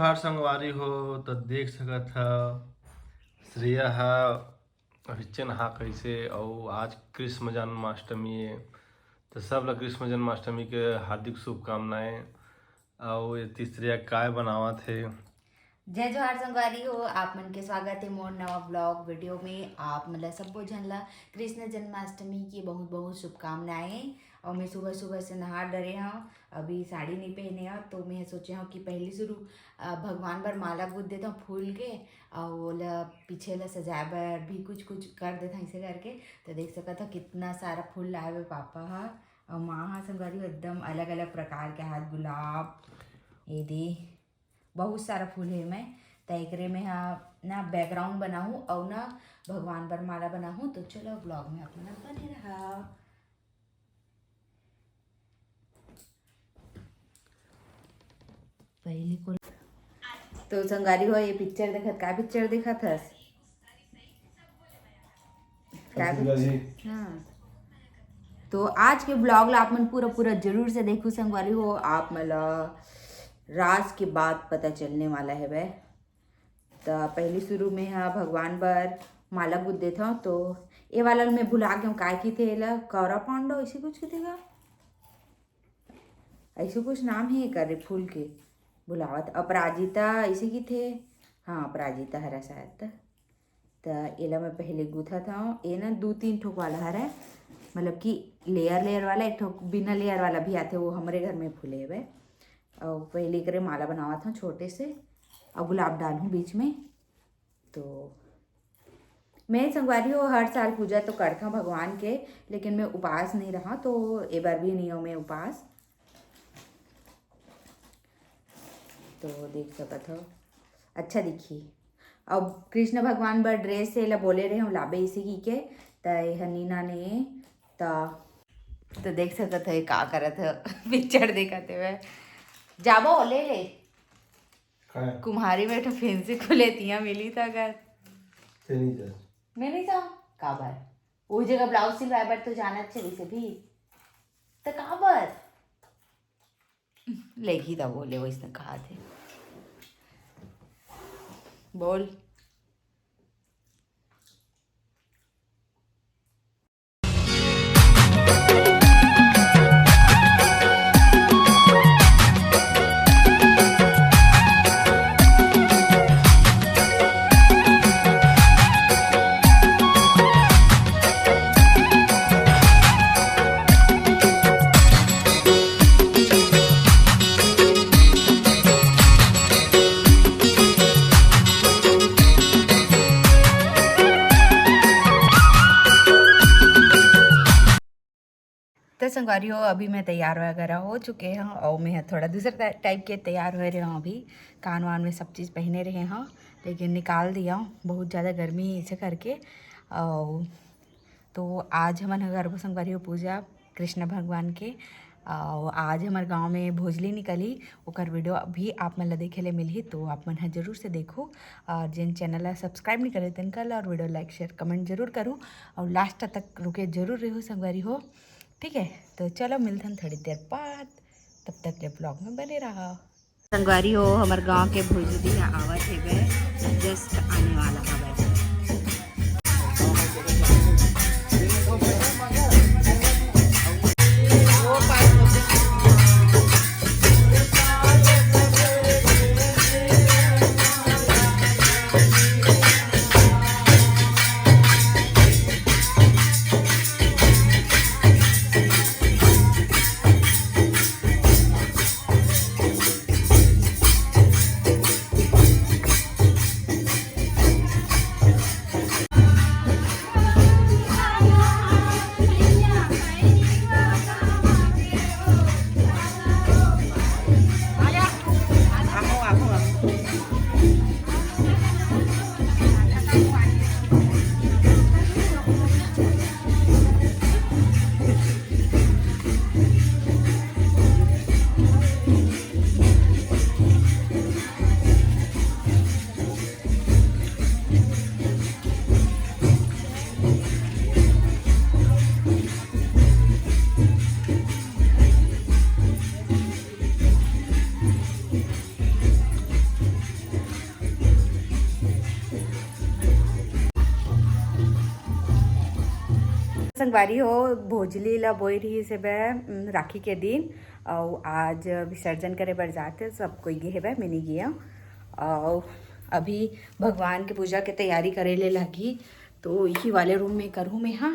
हर संगवारी हो तो देख सकत ह श्रेया हा अभिचन हा कैसे और आज कृष्ण जन्माष्टमी है। तो सब लोग कृष्ण जन्माष्टमी के हार्दिक शुभकामनाएं। और ये तीसरे काय बनावत है। जय जोहार संगवारी हो, आप मन के स्वागत है मोर नवा ब्लॉग वीडियो में। आप मतलब सबको झन ला कृष्ण जन्माष्टमी की बहुत बहुत शुभकामनाएं। और मैं सुबह सुबह से नहा डरे हूँ, अभी साड़ी नहीं पहने हूँ तो मैं सोचे हूँ कि पहले शुरू भगवान बर माला गुथ देता हूँ फूल के, और ओला पीछे ला सजाए बर भी कुछ कुछ कर देता हूँ ऐसे करके। तो देख सकता हो कितना सारा फूल लाए हुए पापा हा और माँ हा संगवारी हो, एकदम अलग अलग प्रकार के हाथ गुलाब ये दे बहुत सारा फूल है। मैं तो एकरे में ना बैकग्राउंड बनाऊँ और ना भगवान पर माला बनाऊँ। तो चलो ब्लॉग में अपना बने रहा। पहली को तो संगारी हो ये पिक्चर देखत का पिक्चर देखत हस का हाँ। तो आज के ब्लॉग ला आप मन पूरा पूरा जरूर से देखो संगवारी हो। आप मला राज के बाद पता चलने वाला है वह। तो पहले शुरू में हाँ भगवान बर माला गुथ देता हूँ। तो ये वाला मैं भुला गया हूँ काय की थे ला कौरा पांडव ऐसे कुछ की थेगा, ऐसे कुछ नाम है करे फूल के भुलावत। अपराजिता ऐसे की थे, हाँ अपराजिता हरा शायद। तो एला मैं पहले गुथा था ये ना 2-3 ठोक वाला हरा, मतलब कि लेयर लेयर वाला एक ठोक बिना लेयर वाला भी आते, वो हमारे घर में फूले हुए। और पहले करे माला बनावा था छोटे से और गुलाब डालूँ बीच में। तो मैं संगवारी हो हर साल पूजा तो करता हूँ भगवान के, लेकिन मैं उपवास नहीं रहा तो ए बार भी नहीं हो मैं उपवास। तो देख सकत हो अच्छा दिखी। अब कृष्ण भगवान बर ड्रेस से ला बोले रहे हूँ लाबे इसी की के तय हनीना ने तो देख सकत है का करत है पिक्चर देखते हुए जाबो ले ले कुम्हारी में तो फैंसी खुले तिया मिली था अगर मैं नहीं जाऊँ काबर वो जगह ब्लाउज सिलवाए बर तो जाना चाहिए से भी तो काबर लेगी था बोले वो इसने कहा थे बोल। तो संगवारी हो अभी मैं तैयार वगैरह हो चुके हैं और मैं थोड़ा दूसरा टाइप के तैयार हो रहे हूँ। अभी कान वान में सब चीज़ पहने रहे हैं, लेकिन निकाल दिया हूँ बहुत ज़्यादा गर्मी ऐसे करके। और तो आज हमारे घर को संगवारी हो पूजा कृष्ण भगवान के। और आज हमारे गांव में भोजली निकली ओकर वीडियो भी आप मन ला देखे ले मिली, तो आप मन जरूर से देखो। और जिन चैनल ला सब्सक्राइब नहीं करे तेन कर और वीडियो लाइक शेयर कमेंट जरूर करूँ और लास्ट तक रुके जरूर रहो संगवारी हो, ठीक है। तो चलो मिलते हैं थोड़ी देर बाद, तब तक के ब्लॉग में बने रहा। संगवारी हो हमारे गांव के भोजली आवत है जस्ट आने वाला है। संगवारी हो भोजली ला बोई रही से बे राखी के दिन और आज विसर्जन करे बर जाते सब कोई गे है मैंने गया और अभी भगवान के पूजा के तैयारी करे ले लगी तो यही वाले रूम में करूँ मैं। हाँ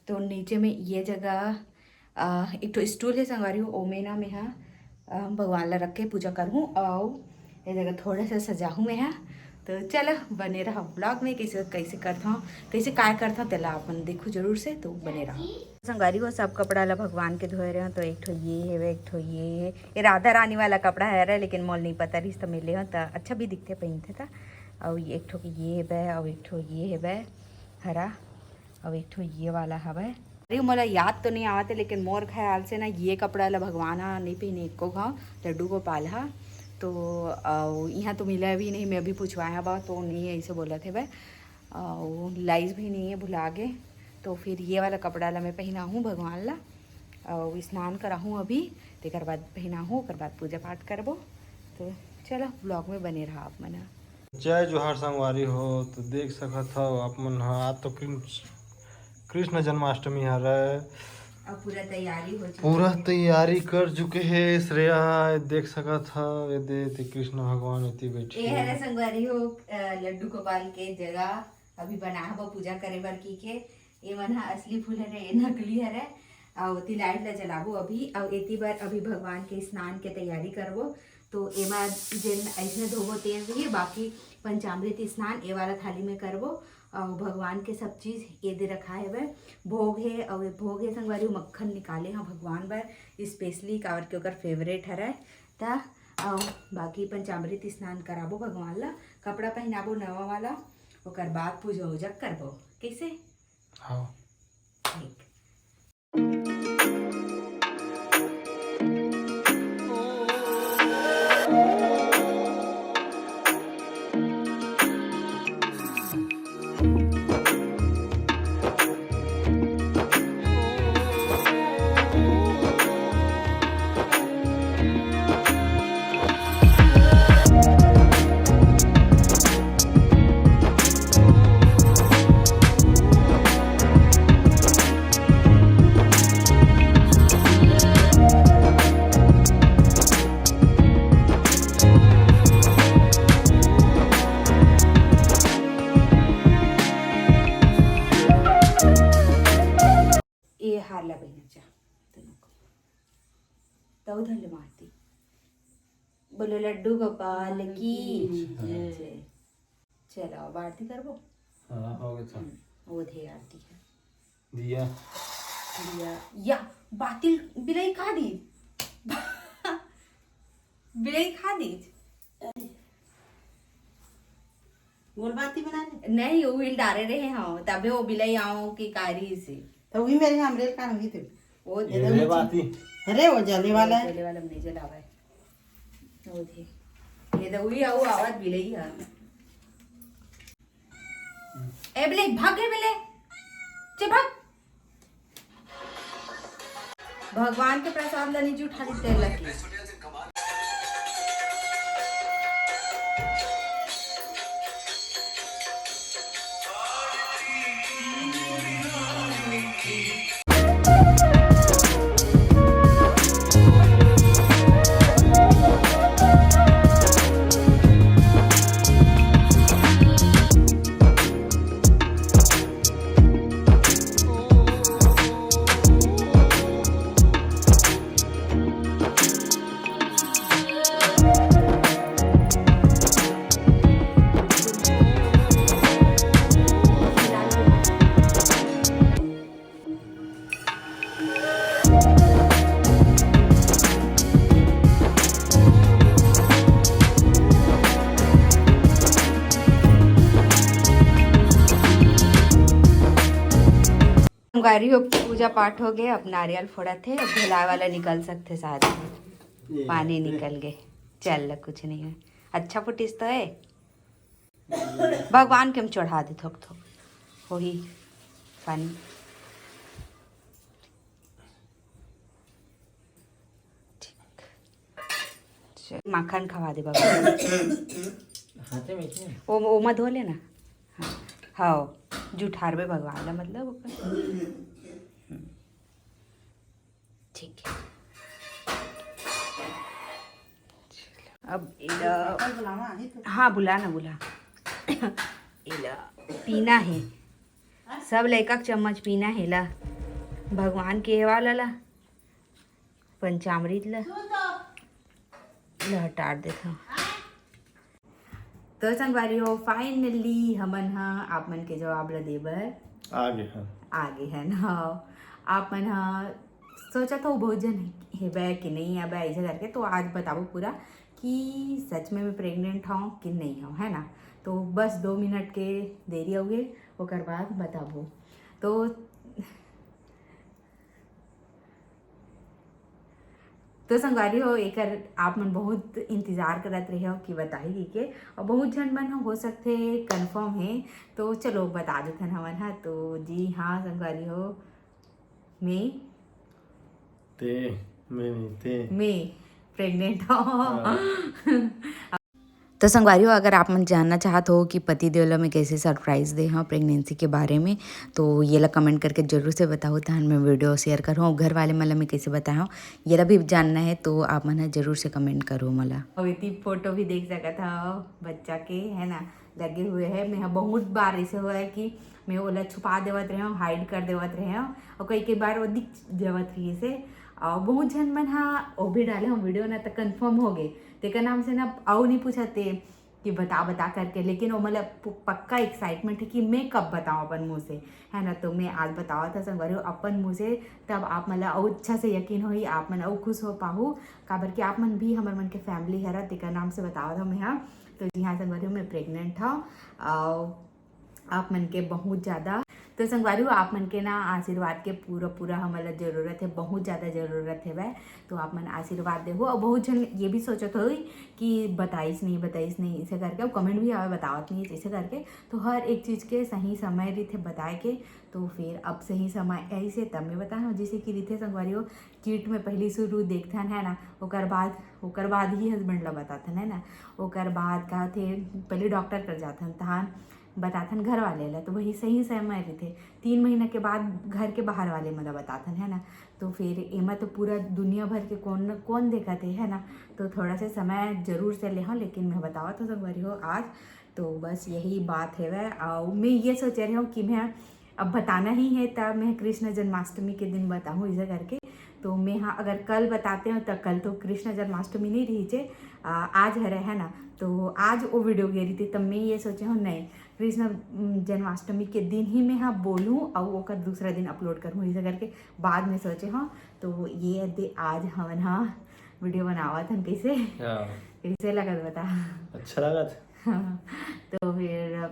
तो नीचे में ये जगह एक तो स्टूल है संगवारी हो ओमे ना में हाँ भगवान ला रख के पूजा करूँ और ये जगह थोड़ा सा सजाऊँ मैं। हाँ तो चलो बने रहा ब्लॉग में कैसे कैसे करता हूँ कैसे काय करता हूँ तेला अपन देखो जरूर से तो बने रहो। संगारी को सब कपड़ा ला भगवान के धोए रहे तो एक ठो ये है एक ठो ये है ये राधा रानी वाला कपड़ा है रहा लेकिन मोल नहीं पता रही तो मिले हो तो अच्छा भी दिखते पहनते था और एक ठो ये है बै और एक ठो ये है बै हरा और एक ठो ये वाला हवा अरे मोला याद तो नहीं आते लेकिन मोर ख्याल से ना ये कपड़ा ला भगवान नहीं पहने को घाव लड्डू गोपाल हा तो यहाँ तो मिला भी नहीं मैं अभी पूछवाया बा तो नहीं ऐसे बोला थे भाई लाइस भी नहीं है भुला गए तो फिर ये वाला कपड़ा ला मैं पहना हूँ भगवान ला और स्नान करा हूँ अभी तेकर बाद पहना हूँ ओकर बाद पूजा पाठ करबो तो चलो ब्लॉग में बने रहा आप मना। जय जोहार संगवारी हो तो देख सकत हो आप मन आज तो कृष्ण जन्माष्टमी हरे अब पूरा तैयारी कर चुके हैं श्रेया देख सकत हो ये दे कृष्ण भगवान इतनी बैठी ये है संगवारी हो लड्डू गोपाल के जगह अभी बना है पूजा करे बर की के ये मन असली फूल है ये नकली है और ती लाइट ला जलाबो अभी और एती बार अभी भगवान के स्नान के तैयारी करबो तो एमा जिन ऐसे धोबो तेल रही बाकी पंचामृत स्नान ये वाला थाली में करबो और भगवान के सब चीज़ ये दे रखा है वह भोग है और भोग है संगवारी मक्खन निकाले हाँ भगवान बर स्पेशली कावर के ओकर फेवरेट हरा ता और बाकी पंचामृत स्नान कराबो भगवान ला कपड़ा पहनाबो नवा वाला ओकर बाद पूजा उजा करबो कैसे हाँ ठीक। धन्य मारती बोलो लड्डू गोपाल की चलो अब आरती करबो हो गया वो थे आरती है दिया दिया या बातिल बिलाई खा दी बिलाई खा दी गोलबाती बनाने नहीं वो बिल डारे रहे हाँ तबे वो बिलाई आओ की कारी से तो वही मेरे हमरे का नहीं थे वो ये बाती अरे वो जले वाला है जले वाला नहीं जलावा है वो थे ये तो वही आओ आवाज बिलाई है ए बिलाई भाग गए बिलाई चे भाग भगवान के प्रसाद ला नीचे उठा दी तेल लगी गाड़ी हो पूजा पाठ हो गए अब नारियल फोड़ा थे अब ढिला वाला निकल सकते सारे पानी निकल गए चल कुछ नहीं है अच्छा फुटिस तो है भगवान के हम चढ़ा दे थोक थोक वही पानी ठीक माखन खवा दे बाबा ओ मत धो लेना हाँ जूठारबे भगवान ला मतलब ठीक है। अब इला कल बुलावा आई तो हाँ बुला ना बुला इला पीना है सब लड़का चम्मच पीना है ला भगवान के वाला ला पंचामृत ला हटा देता हूँ। तो संगवारी हो फाइनली हमन हा आप मन के जवाब ला देबर आगे है ना। आप मन हा सोचा था बहुत जन हेबे कि नहीं हेबे ऐसे करके, तो आज बताबो पूरा कि सच में मैं प्रेग्नेंट हूँ कि नहीं हूँ, है ना। तो बस 2 मिनट के देरी हो गए ओकर बाद बताबो। तो संगवारी हो एकर आप मन बहुत इंतज़ार करत रहे हो कि बताही के, और बहुत जन मन हो सकते कंफर्म है, तो चलो बता देथन हमन हा। तो जी हाँ संगवारी हो मैं प्रेग्नेंट हूँ। तो संगवारियों अगर आप मन जानना चाहते हो कि पति देवला में कैसे सरप्राइज़ दे हाँ प्रेगनेंसी के बारे में, तो ये ला कमेंट करके जरूर से बताओ तो मैं वीडियो शेयर करूँ। घर वाले मतलब मैं कैसे बताऊँ ये ला भी जानना है तो आप मन जरूर से कमेंट करो मला। और इतनी फोटो भी देख सका था बच्चा के, है ना, लगे हुए है। मैं बहुत बार ऐसे हुआ है कि मैं ओला छुपा देवत रहे हूँ, हाइड कर देवत रहे हूँ, और कई बार वो दिख जावत रही से। और बहुत जन मन हाँ वो भी डाले हम वीडियो ना तो कन्फर्म हो गए तेकर नाम से ना और नहीं पूछते कि बता करके, लेकिन वो मतलब पक्का एक्साइटमेंट है कि मैं कब बताऊँ अपन मुँह से, है ना। तो मैं आज बतावा था संगवारी अपन मुँह से, तब आप मतलब और अच्छा से यकीन हो, आप मन और खुश हो पाहू काबर कि आप मन भी हमारे मन के फैमिली है तेकर नाम से बतावा था मैं। हाँ तो जी हाँ संगवारी मैं प्रेग्नेंट हूँ आप मन के बहुत ज़्यादा। तो संगवारी आप मन के ना आशीर्वाद के पूरा हमारा ज़रूरत है, बहुत ज़्यादा ज़रूरत है वह। तो आप मन आशीर्वाद देहो। और बहुत जन ये भी सोचत हो कि बताइस नहीं ऐसे करके, और कमेंट भी आवे बतावत नहीं ऐसे करके। तो हर एक चीज़ के सही समय रीते बताए के, तो फिर अब सही समय ऐसे तब मैं बताना जैसे कि रीते संगवारी हो किट में पहली शुरू देखथन, है ना, ओकर बाद ही हस्बैंड ला बताथन, है ना। ओकर बाद का थे पहले डॉक्टर कर जाथन तहान बताथन घर वाले ला, तो वही सही समय रहते 3 महीना के बाद घर के बाहर वाले मतलब बताथन, है ना। तो फिर एमा तो पूरा दुनिया भर के कौन देखा थे, है ना। तो थोड़ा सा समय जरूर से ले हाँ, लेकिन मैं बतावा तो संगवारी हो आज। तो बस यही बात है वह। और मैं ये सोच रही हूँ कि मैं अब बताना ही है तब मैं कृष्ण जन्माष्टमी के दिन बताऊँ ऐसा करके। तो मैं हाँ अगर कल बताते हो तो कल तो कृष्ण जन्माष्टमी नहीं रही चे, आज है ना। तो आज वो वीडियो गे रही थी, तब मैं ये सोचे हूँ नहीं कृष्ण जन्माष्टमी के दिन ही मैं हाँ बोलूँ और वो कर दूसरा दिन अपलोड करूँ ऐसा करके बाद में सोचे हाँ। तो ये आज हमन हाँ वीडियो बनावा था कैसे लगा बता। अच्छा लगा था। तो फिर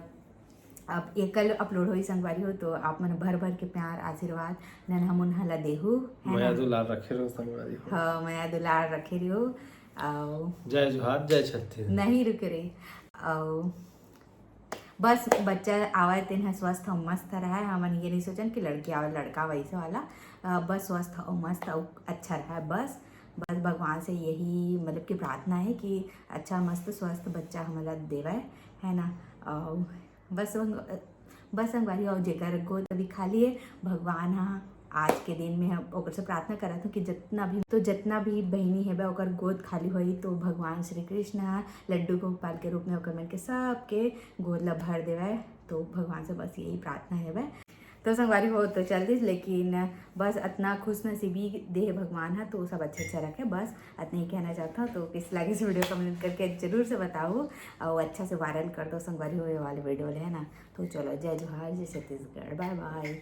अब ये कल अपलोड हुई संगवारी हो, तो आप मन भर के प्यार आशीर्वाद नन हम उन्हाला देहू, मैं दुलार रखे रहो संगवारी हो। हाँ मैं दुलार रखे रहो। जय जोहार जय छत्तीसगढ़। नहीं रुके रे। बस बच्चा आवा तेन स्वस्थ और मस्त रहा है। हमन ये नहीं सोचन कि लड़की आवे लड़का वैसे वाला, बस स्वस्थ और मस्त और अच्छा रहा है। बस भगवान से यही मतलब कि प्रार्थना है कि अच्छा मस्त स्वस्थ बच्चा हमारा देवे, है ना। बस संगवारी और जेकर गोद अभी खाली है भगवान हाँ आज के दिन में हम ओकर से प्रार्थना करत हूँ कि जितना भी बहनी है ओकर गोद खाली होई, तो भगवान श्री कृष्ण लड्डू गोपाल के रूप में ओकर मन के सबके गोद ला भर देवे। तो भगवान से बस यही प्रार्थना है वह। तो संगवारी हो तो चलती, लेकिन बस इतना खुश नसीबी दे भगवान है, तो सब अच्छा रखे। बस इतना ही कहना चाहता हूँ। तो किस लगे इस वीडियो कमेंट करके जरूर से बताओ और अच्छा से वायरल कर दो संगवारी हो ये वाले वीडियो है ना। तो चलो जय जोहार जय छत्तीसगढ़, बाय बाय।